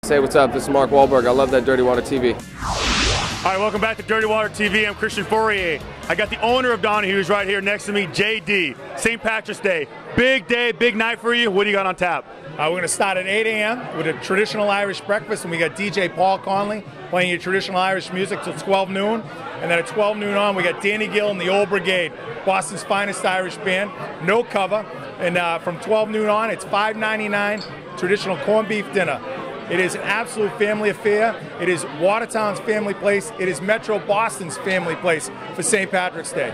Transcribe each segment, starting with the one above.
Say what's up, this is Mark Wahlberg. I love that Dirty Water TV. All right, welcome back to Dirty Water TV. I'm Christian Fourier. I got the owner of Donohue who's right here next to me, JD. St. Patrick's Day. Big day, big night for you. What do you got on tap? We're going to start at 8 a.m. with a traditional Irish breakfast, and we got DJ Paul Conley playing your traditional Irish music till 12 noon. And then at 12 noon on, we got Danny Gill and the Old Brigade, Boston's finest Irish band, no cover. And from 12 noon on, it's $5.99 traditional corned beef dinner. It is an absolute family affair. It is Watertown's family place. It is Metro Boston's family place for St. Patrick's Day.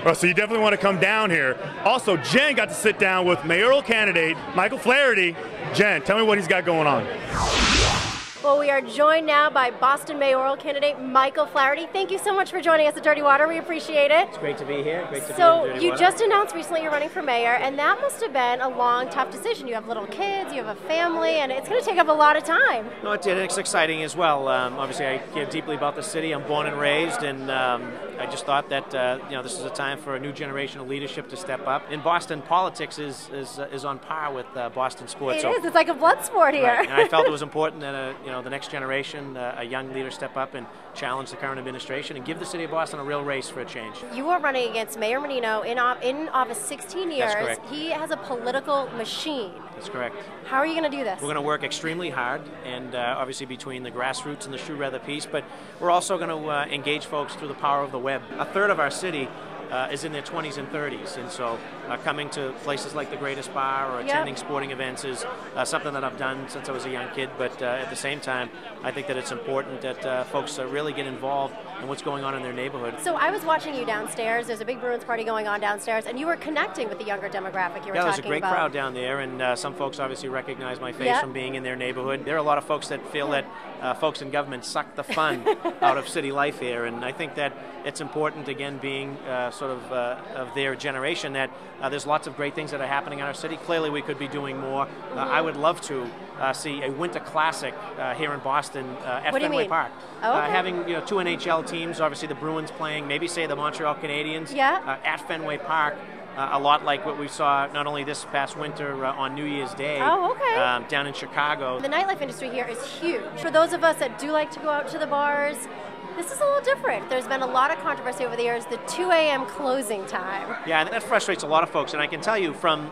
Well, so you definitely want to come down here. Also, Jen got to sit down with mayoral candidate Michael Flaherty. Jen, tell me what he's got going on. Well, we are joined now by Boston mayoral candidate Michael Flaherty. Thank you so much for joining us at Dirty Water. We appreciate it. It's great to be here. Great to be in Dirty So you Water. just announced recently you're running for mayor, and that must have been a long, tough decision. You have little kids, you have a family, and it's going to take up a lot of time. No, it did. It's exciting as well. Obviously, I care deeply about the city. I'm born and raised, and I just thought that this is a time for a new generation of leadership to step up. In Boston, politics is on par with Boston sports. It is. It's like a blood sport here. Right. And I felt it was important that the next generation, a young leader, step up and challenge the current administration and give the city of Boston a real race for a change. You are running against Mayor Menino in office 16 years. That's correct. He has a political machine. That's correct. How are you going to do this? We're going to work extremely hard, and obviously between the grassroots and the shoe leather piece, but we're also going to engage folks through the power of the web. A third of our city is in their 20s and 30s, and so coming to places like the Greatest Bar or attending sporting events is something that I've done since I was a young kid, but at the same time, I think that it's important that folks really get involved in what's going on in their neighborhood. So I was watching you downstairs. There's a big Bruins party going on downstairs, and you were connecting with the younger demographic you were talking about. Yeah, there's a great crowd down there, and some folks obviously recognize my face from being in their neighborhood. There are a lot of folks that feel that folks in government suck the fun out of city life here, and I think that it's important, again, being sort of their generation, that there's lots of great things that are happening in our city. Clearly, we could be doing more. I would love to see a winter classic here in Boston at Fenway Park. Oh, okay. Having two NHL teams, obviously the Bruins playing, maybe say the Montreal Canadiens at Fenway Park. A lot like what we saw not only this past winter on New Year's Day down in Chicago. The nightlife industry here is huge. For those of us that do like to go out to the bars, this is a little different. There's been a lot of controversy over the years, the 2 a.m. closing time. Yeah, that frustrates a lot of folks, and I can tell you from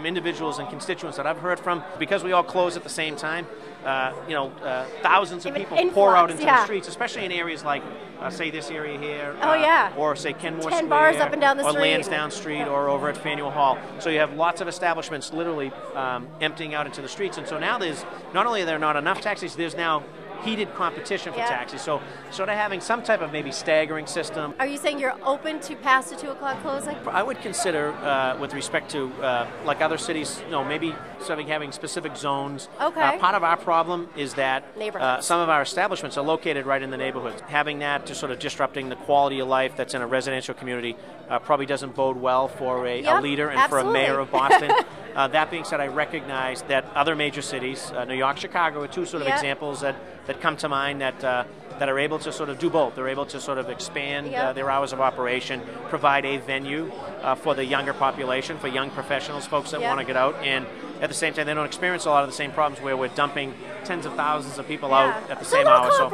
individuals and constituents that I've heard from, because we all close at the same time, thousands of people pour out into the streets, especially in areas like, say, this area here, or say Kenmore 10 Square, bars up and down the or street, Lansdowne Street, or over at Faneuil Hall. So you have lots of establishments literally emptying out into the streets, and so now there's not only are there not enough taxis, there's now heated competition for taxis. So sort of having some type of maybe staggering system. Are you saying you're open to past the 2 o'clock closing? I would consider, with respect to like other cities, maybe sort of having specific zones. Okay. Part of our problem is that some of our establishments are located right in the neighborhoods. Having that just sort of disrupting the quality of life that's in a residential community probably doesn't bode well for a leader and for a mayor of Boston. That being said, I recognize that other major cities, New York, Chicago, are two sort of examples that come to mind that are able to sort of do both. They're able to sort of expand their hours of operation, provide a venue for the younger population, for young professionals, folks that want to get out, and at the same time, they don't experience a lot of the same problems where we're dumping tens of thousands of people out at the same hour. So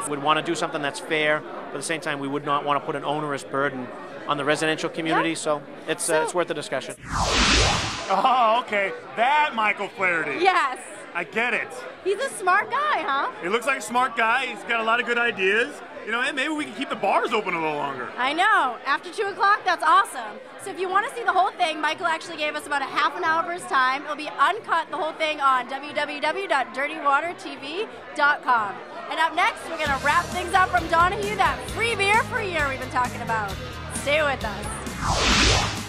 we'd want to do something that's fair, but at the same time, we would not want to put an onerous burden on the residential community, so it's worth the discussion. Oh, okay. That Michael Flaherty. Yes. I get it. He's a smart guy, huh? He looks like a smart guy. He's got a lot of good ideas. And maybe we can keep the bars open a little longer. I know. After 2 o'clock, that's awesome. So if you want to see the whole thing, Michael actually gave us about a half an hour of his time. It'll be uncut, the whole thing, on www.dirtywatertv.com. And up next, we're going to wrap things up from Donohue, that free beer for a year we've been talking about. Stay with us.